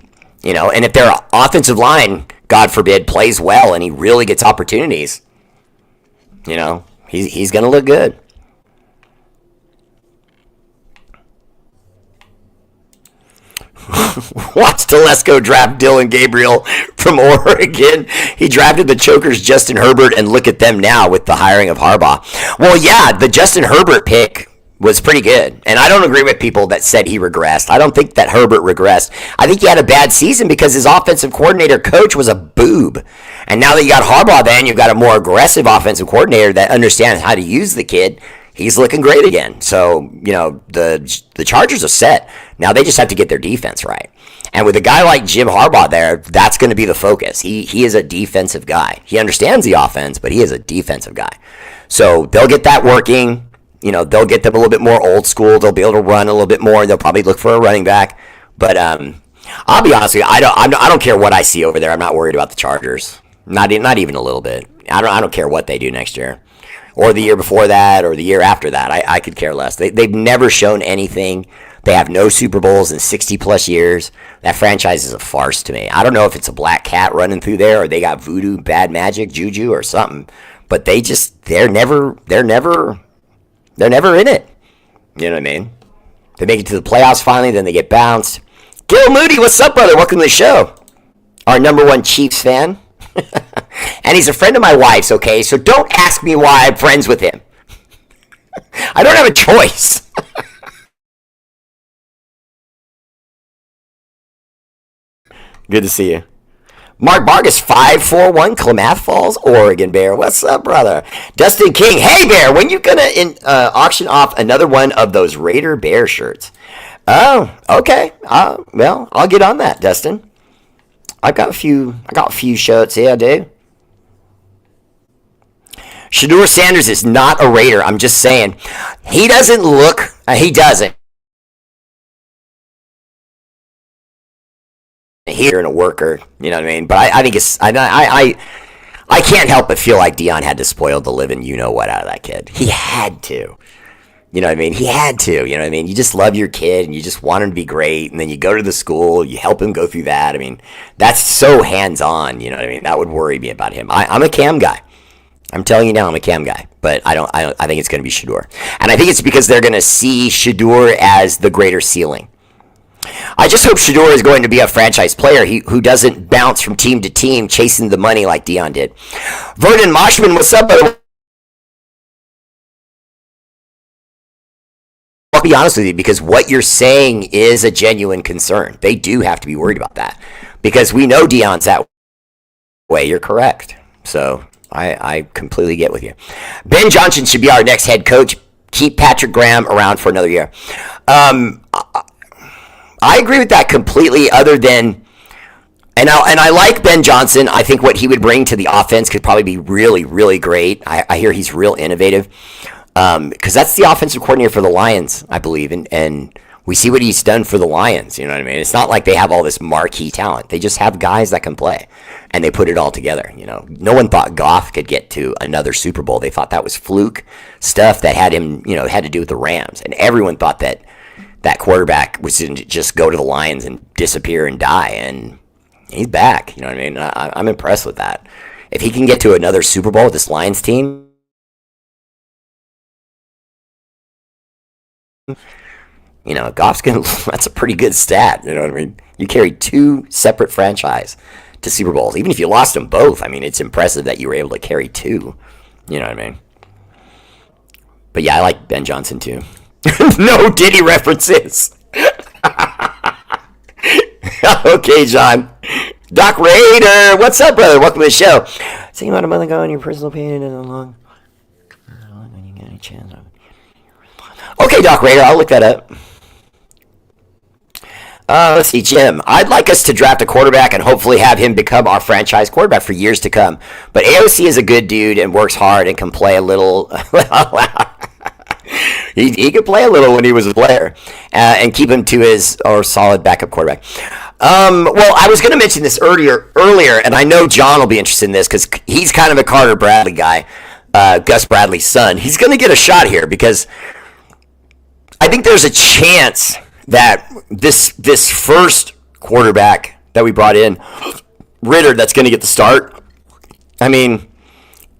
And if their offensive line, God forbid, plays well and he really gets opportunities, he's going to look good. Watch Telesco draft Dylan Gabriel from Oregon. He drafted the Chokers Justin Herbert, and look at them now with the hiring of Harbaugh. Well, yeah, the Justin Herbert pick was pretty good, and I don't agree with people that said he regressed. I don't think that Herbert regressed. I think he had a bad season because his offensive coordinator coach was a boob. And now that you got Harbaugh, then you've got a more aggressive offensive coordinator that understands how to use the kid. He's looking great again. So, the Chargers are set. Now they just have to get their defense right. And with a guy like Jim Harbaugh there, that's going to be the focus. He is a defensive guy. He understands the offense, but he is a defensive guy. So they'll get that working. They'll get them a little bit more old school. They'll be able to run a little bit more. They'll probably look for a running back. But I'll be honest with you, I don't care what I see over there. I'm not worried about the Chargers. Not even a little bit. I don't care what they do next year, or the year before that, or the year after that. I could care less. They've never shown anything. They have no Super Bowls in 60 plus years. That franchise is a farce to me. I don't know if it's a black cat running through there or they got voodoo, bad magic, juju, or something. But they're never in it. You know what I mean? They make it to the playoffs finally, then they get bounced. Gil Moody, what's up, brother? Welcome to the show. Our number one Chiefs fan. And he's a friend of my wife's, okay? So don't ask me why I'm friends with him. I don't have a choice. Good to see you. Mark Vargas, 541, Klamath Falls, Oregon, Bear. What's up, brother? Dustin King, hey, Bear, when you gonna auction off another one of those R8RBEAR shirts? Oh, okay. Well, I'll get on that, Dustin. I got a few shirts here, I do. Shedeur Sanders is not a Raider. I'm just saying. He doesn't look, he doesn't. Here and a worker, you know what I mean? But I think I can't help but feel like Deion had to spoil the living you-know-what out of that kid. He had to. You know what I mean? He had to, you know what I mean? You just love your kid and you just want him to be great, and then you go to the school, you help him go through that. I mean, that's so hands-on, you know what I mean? That would worry me about him. I'm a Cam guy. I'm telling you now, I'm a Cam guy, but I think it's going to be Shedeur. And I think it's because they're going to see Shedeur as the greater ceiling. I just hope Shedeur is going to be a franchise player who doesn't bounce from team to team chasing the money like Deion did. Vernon Moshman, what's up, brother? I'll be honest with you, because what you're saying is a genuine concern. They do have to be worried about that because we know Deion's that way. You're correct. So I completely get with you. Ben Johnson should be our next head coach. Keep Patrick Graham around for another year. I agree with that completely, other than, and I like Ben Johnson. I think what he would bring to the offense could probably be really, really great. I hear he's real innovative, because that's the offensive coordinator for the Lions, I believe, and we see what he's done for the Lions, you know what I mean? It's not like they have all this marquee talent. They just have guys that can play, and they put it all together, you know. No one thought Goff could get to another Super Bowl. They thought that was fluke stuff that had him, you know, had to do with the Rams, and everyone thought that quarterback was going to just go to the Lions and disappear and die, and he's back. You know what I mean? I'm impressed with that. If he can get to another Super Bowl with this Lions team, you know, Goff's going to, that's a pretty good stat. You know what I mean? You carried two separate franchise to Super Bowls. Even if you lost them both, I mean, it's impressive that you were able to carry two. You know what I mean? But yeah, I like Ben Johnson too. No Diddy references. Okay, John. Doc Raider, what's up, brother? Welcome to the show. Thinking about a month ago, in your personal opinion, and along. When you get any chance. Okay, Doc Raider, I'll look that up. Let's see, Jim. I'd like us to draft a quarterback and hopefully have him become our franchise quarterback for years to come. But AOC is a good dude and works hard and can play a little. He could play a little when he was a player, and keep him to his solid backup quarterback. Well, I was going to mention this earlier, and I know John will be interested in this because he's kind of a Carter Bradley guy, Gus Bradley's son. He's going to get a shot here because I think there's a chance that this first quarterback that we brought in, Ridder, that's going to get the start. I mean,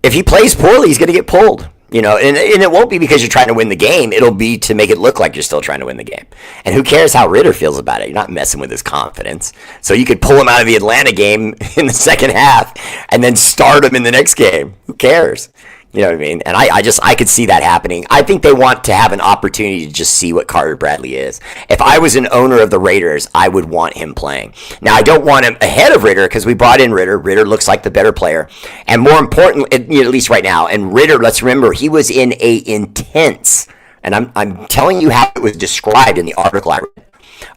if he plays poorly, he's going to get pulled. You know, and it won't be because you're trying to win the game. It'll be to make it look like you're still trying to win the game. And who cares how Ridder feels about it? You're not messing with his confidence. So you could pull him out of the Atlanta game in the second half and then start him in the next game. Who cares? You know what I mean? And I could see that happening. I think they want to have an opportunity to just see what Carter Bradley is. If I was an owner of the Raiders, I would want him playing. Now, I don't want him ahead of Ridder because we brought in Ridder. Ridder looks like the better player. And more importantly, at least right now, and Ridder, let's remember, he was in a intense, and I'm telling you how it was described in the article I read.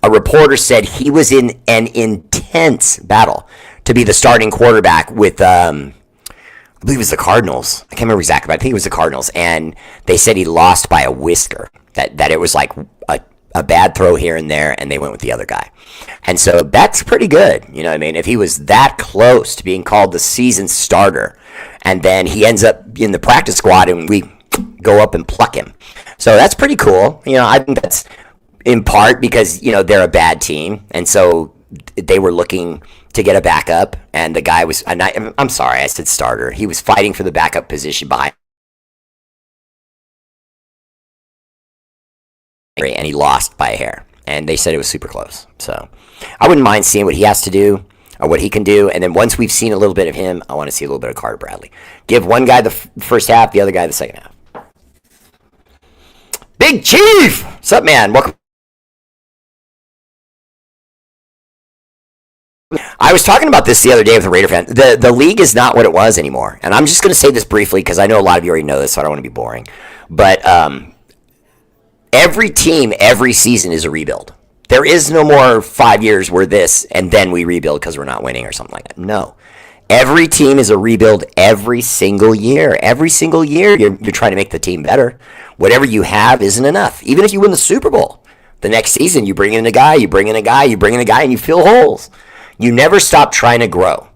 A reporter said he was in an intense battle to be the starting quarterback with I believe it was the Cardinals. I can't remember exactly, but I think it was the Cardinals. And they said he lost by a whisker. That it was like a bad throw here and there, and they went with the other guy. And so that's pretty good. You know what I mean? If he was that close to being called the season starter, and then he ends up in the practice squad, and we go up and pluck him. So that's pretty cool. You know, I think that's in part because they're a bad team, and so they were looking to get a backup, and the guy was. I'm sorry, I said starter. He was fighting for the backup position behind, and he lost by a hair. And they said it was super close. So I wouldn't mind seeing what he has to do or what he can do. And then once we've seen a little bit of him, I want to see a little bit of Carter Bradley. Give one guy the first half, the other guy the second half. Big Chief! What's up, man? Welcome. I was talking about this the other day with a Raider fan. The league is not what it was anymore. And I'm just going to say this briefly because I know a lot of you already know this, so I don't want to be boring. But every team, every season is a rebuild. There is no more 5 years where this, and then we rebuild because we're not winning or something like that. No. Every team is a rebuild every single year. Every single year, you're trying to make the team better. Whatever you have isn't enough. Even if you win the Super Bowl, the next season, you bring in a guy, you bring in a guy, you bring in a guy, and you fill holes. You never stop trying to grow.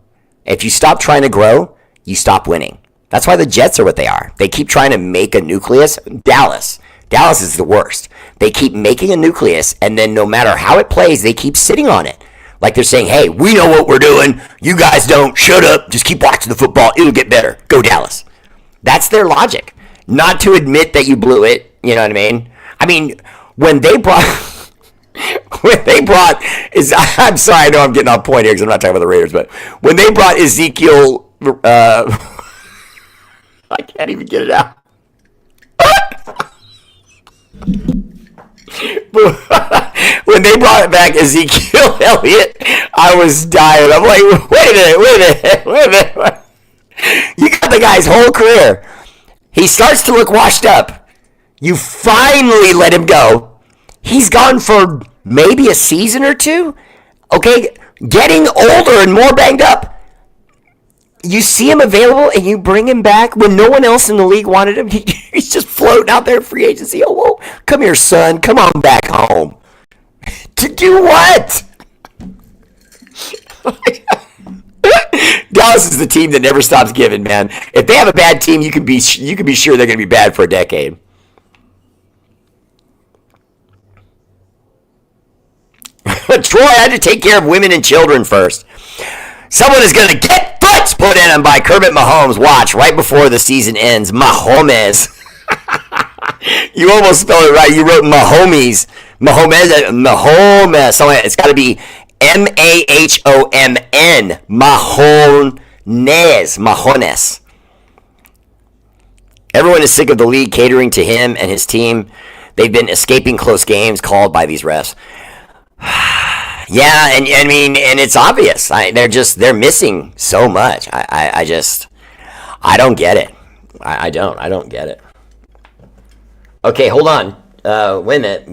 If you stop trying to grow, you stop winning. That's why the Jets are what they are. They keep trying to make a nucleus. Dallas is the worst. They keep making a nucleus, and then no matter how it plays, they keep sitting on it. Like they're saying, hey, we know what we're doing. You guys don't. Shut up. Just keep watching the football. It'll get better. Go Dallas. That's their logic. Not to admit that you blew it. You know what I mean? I mean, when they brought... I'm sorry, I know I'm getting off point here because I'm not talking about the Raiders, but when they brought Ezekiel... I can't even get it out. When they brought back Ezekiel Elliott, I was dying. I'm like, wait a minute. You got the guy's whole career. He starts to look washed up. You finally let him go. He's gone for maybe a season or two. Okay, getting older and more banged up. You see him available and you bring him back when no one else in the league wanted him. He's just floating out there in free agency. Oh, whoa. Come here, son. Come on back home. To do what? Dallas is the team that never stops giving, man. If they have a bad team, you can be sure they're going to be bad for a decade. Troy had to take care of women and children first. Someone is going to get butts put in them by Kermit Mahomes. Watch, right before the season ends. Mahomes. You almost spelled it right. You wrote Mahomes. Mahomes. So it's got to be Mahomn. Mahones. Everyone is sick of the league catering to him and his team. They've been escaping close games called by these refs. Yeah, and I mean, and it's obvious. They're missing so much. I don't get it. I don't get it. Okay, hold on. Wait a minute.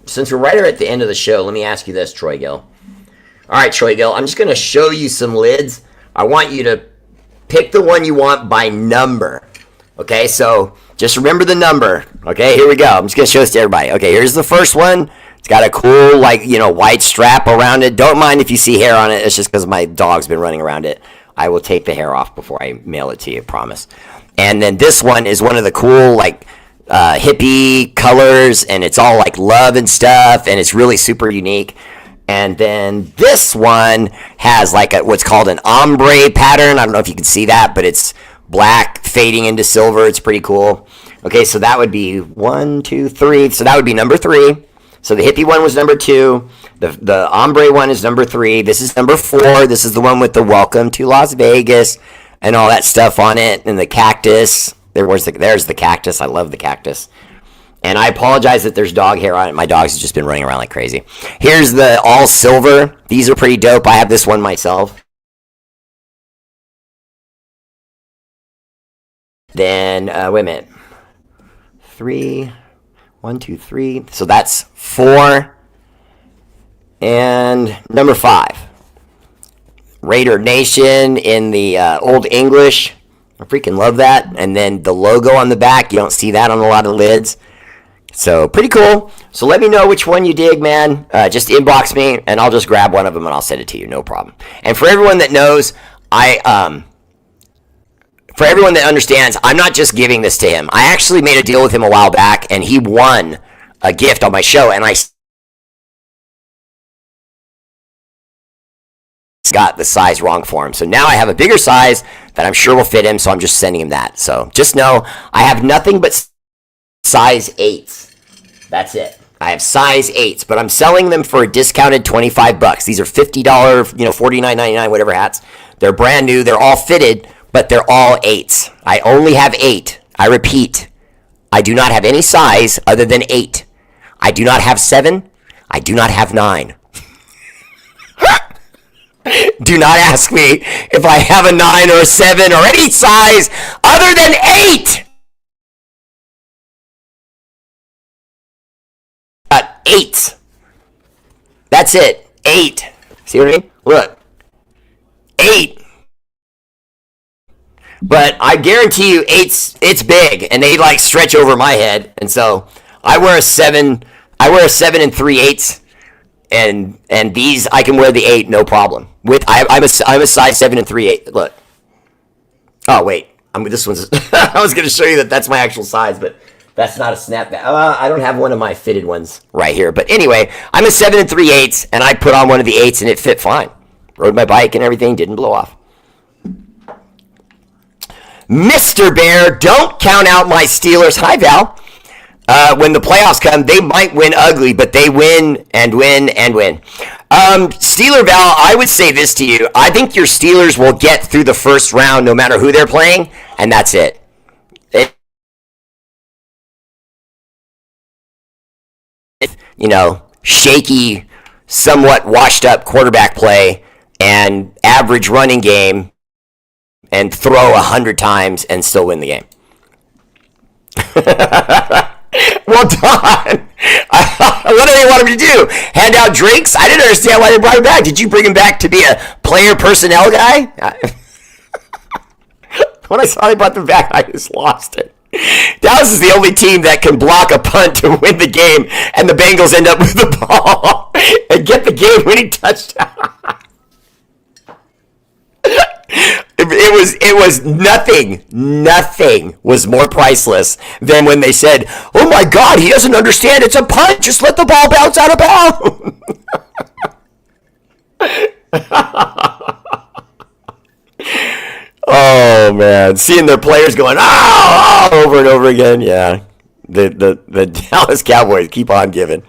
Since we're right at the end of the show, let me ask you this, Troy Gill. All right, Troy Gill, I'm just going to show you some lids. I want you to pick the one you want by number. Okay, so just remember the number. Okay, here we go. I'm just going to show this to everybody. Okay, here's the first one. It's got a cool, white strap around it. Don't mind if you see hair on it. It's just because my dog's been running around it. I will take the hair off before I mail it to you, promise. And then this one is one of the cool, hippie colors, and it's all, love and stuff, and it's really super unique. And then this one has, what's called an ombre pattern. I don't know if you can see that, but it's black fading into silver. It's pretty cool. Okay, so that would be 1, 2, 3. So that would be number 3. So the hippie one was number 2. The ombre one is number 3. This is number 4. This is the one with the welcome to Las Vegas and all that stuff on it. And the cactus. There's the cactus. I love the cactus. And I apologize that there's dog hair on it. My dogs have just been running around like crazy. Here's the all silver. These are pretty dope. I have this one myself. Then, wait a minute. 3... 1, 2, 3. So that's 4. And number 5. Raider Nation in the Old English. I freaking love that. And then the logo on the back. You don't see that on a lot of lids. So pretty cool. So let me know which one you dig, man. Just inbox me, and I'll just grab one of them, and I'll send it to you. No problem. And for everyone that knows, for everyone that understands, I'm not just giving this to him. I actually made a deal with him a while back, and he won a gift on my show, and I got the size wrong for him. So now I have a bigger size that I'm sure will fit him, so I'm just sending him that. So just know I have nothing but size 8s. That's it. I have size 8s, but I'm selling them for a discounted $25. These are $50, $49.99, whatever hats. They're brand new. They're all fitted, but they're all 8s. I only have 8. I repeat, I do not have any size other than 8. I do not have 7. I do not have 9. Do not ask me if I have a 9 or a 7 or any size other than 8. 8. That's it. 8. See what I mean? Look. 8. But I guarantee you, it's big, and they like stretch over my head, and so I wear a 7. I wear a 7 and 3/8, and these I can wear the 8 no problem. I'm a size 7 and 3/8. Look. Oh wait, this one's. I was gonna show you that's my actual size, but that's not a snapback. I don't have one of my fitted ones right here, but anyway, I'm a 7 and 3/8, and I put on one of the 8s, and it fit fine. Rode my bike and everything, didn't blow off. Mr. Bear, don't count out my Steelers. Hi, Val. When the playoffs come, they might win ugly, but they win and win and win. Steeler Val, I would say this to you. I think your Steelers will get through the first round no matter who they're playing, and that's it. Shaky, somewhat washed up quarterback play and average running game and throw 100 times and still win the game. Well done. What do they want him to do? Hand out drinks? I didn't understand why they brought him back. Did you bring him back to be a player personnel guy? When I saw they brought them back, I just lost it. Dallas is the only team that can block a punt to win the game, and the Bengals end up with the ball and get the game-winning touchdown. It was nothing was more priceless than when they said, oh my God, he doesn't understand, it's a punt, just let the ball bounce out of bounds. Oh man, seeing their players going over and over again, yeah. The Dallas Cowboys keep on giving.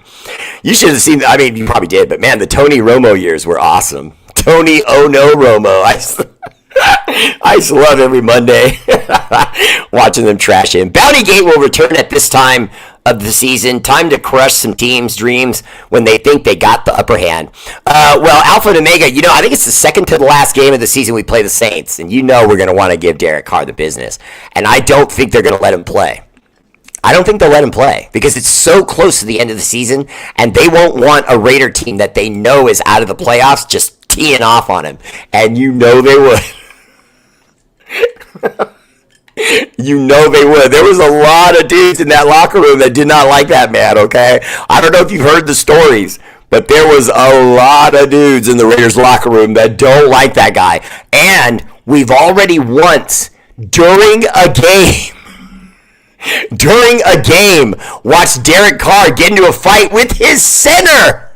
You should have seen, I mean, you probably did, but man, the Tony Romo years were awesome. Tony Oh No Romo. I used to love every Monday watching them trash him. Bounty Gate will return at this time of the season. Time to crush some teams' dreams when they think they got the upper hand. Well, Alpha and Omega, I think it's the second to the last game of the season we play the Saints. And we're going to want to give Derek Carr the business. And I don't think they're going to let him play. I don't think they'll let him play because it's so close to the end of the season, and they won't want a Raider team that they know is out of the playoffs just teeing off on him. And they would. They would. There was a lot of dudes in that locker room that did not like that man, okay? I don't know if you've heard the stories, but there was a lot of dudes in the Raiders locker room that don't like that guy. And we've already once, during a game, watched Derek Carr get into a fight with his center.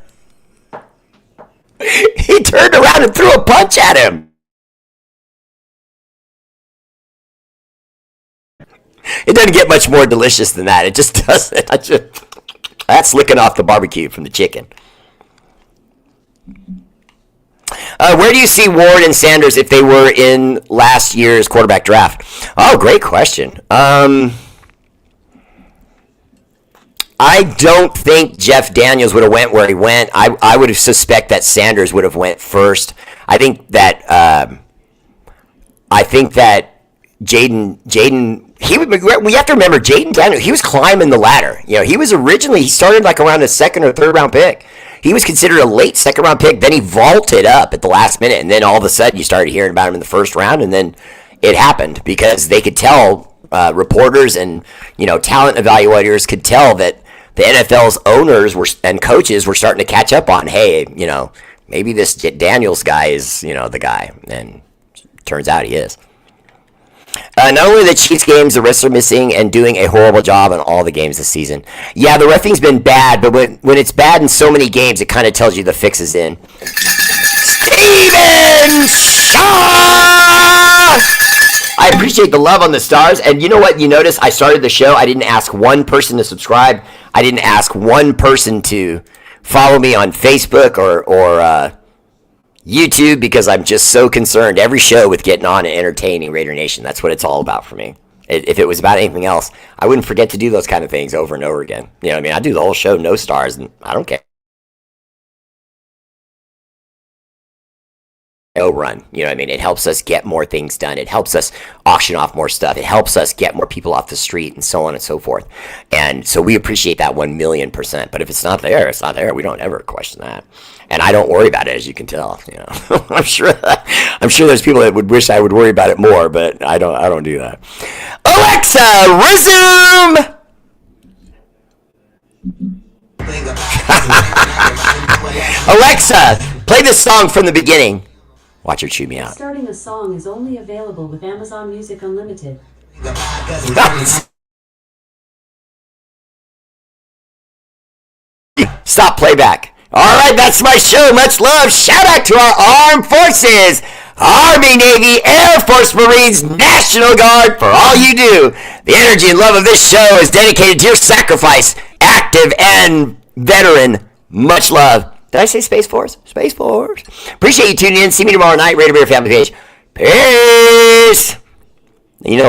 He turned around and threw a punch at him. It doesn't get much more delicious than that. It just doesn't. That's licking off the barbecue from the chicken. Where do you see Ward and Sanders if they were in last year's quarterback draft? Oh, great question. I don't think Jeff Daniels would have went where he went. I would have suspect that Sanders would have went first. I think that Jaden. We have to remember Jaden Daniels. He was climbing the ladder. He started like around a second or third round pick. He was considered a late second round pick. Then he vaulted up at the last minute, and then all of a sudden you started hearing about him in the first round, and then it happened because they could tell, reporters and talent evaluators could tell that the NFL's owners and coaches were starting to catch up on, hey, maybe this Daniels guy is the guy, and turns out he is. Not only the Chiefs games, the refs are missing and doing a horrible job on all the games this season. Yeah, the reffing's been bad, but when it's bad in so many games, it kind of tells you the fix is in. Steven! Shaw! I appreciate the love on the stars. And you know what? You notice I started the show. I didn't ask one person to subscribe. I didn't ask one person to follow me on Facebook or YouTube because I'm just so concerned every show with getting on and entertaining Raider Nation. That's what it's all about for me. If it was about anything else, I wouldn't forget to do those kind of things over and over again. You know what I mean? I do the whole show, no stars, and I don't care. Run, you know what I mean? It helps us get more things done. It helps us auction off more stuff. It helps us get more people off the street and so on and so forth. And so we appreciate that 1,000,000%. But if it's not there, it's not there. We don't ever question that. And I don't worry about it, as you can tell. You know, I'm sure there's people that would wish I would worry about it more, but I don't do that. Alexa, resume. Alexa, play this song from the beginning. Watch her chew me out. Starting a song is only available with Amazon Music Unlimited. Stop playback. All right, that's my show. Much love. Shout out to our armed forces. Army, Navy, Air Force, Marines, National Guard, for all you do. The energy and love of this show is dedicated to your sacrifice, active and veteran. Much love. Did I say Space Force? Space Force. Appreciate you tuning in. See me tomorrow night. R8RBEAR family page. Peace. You know.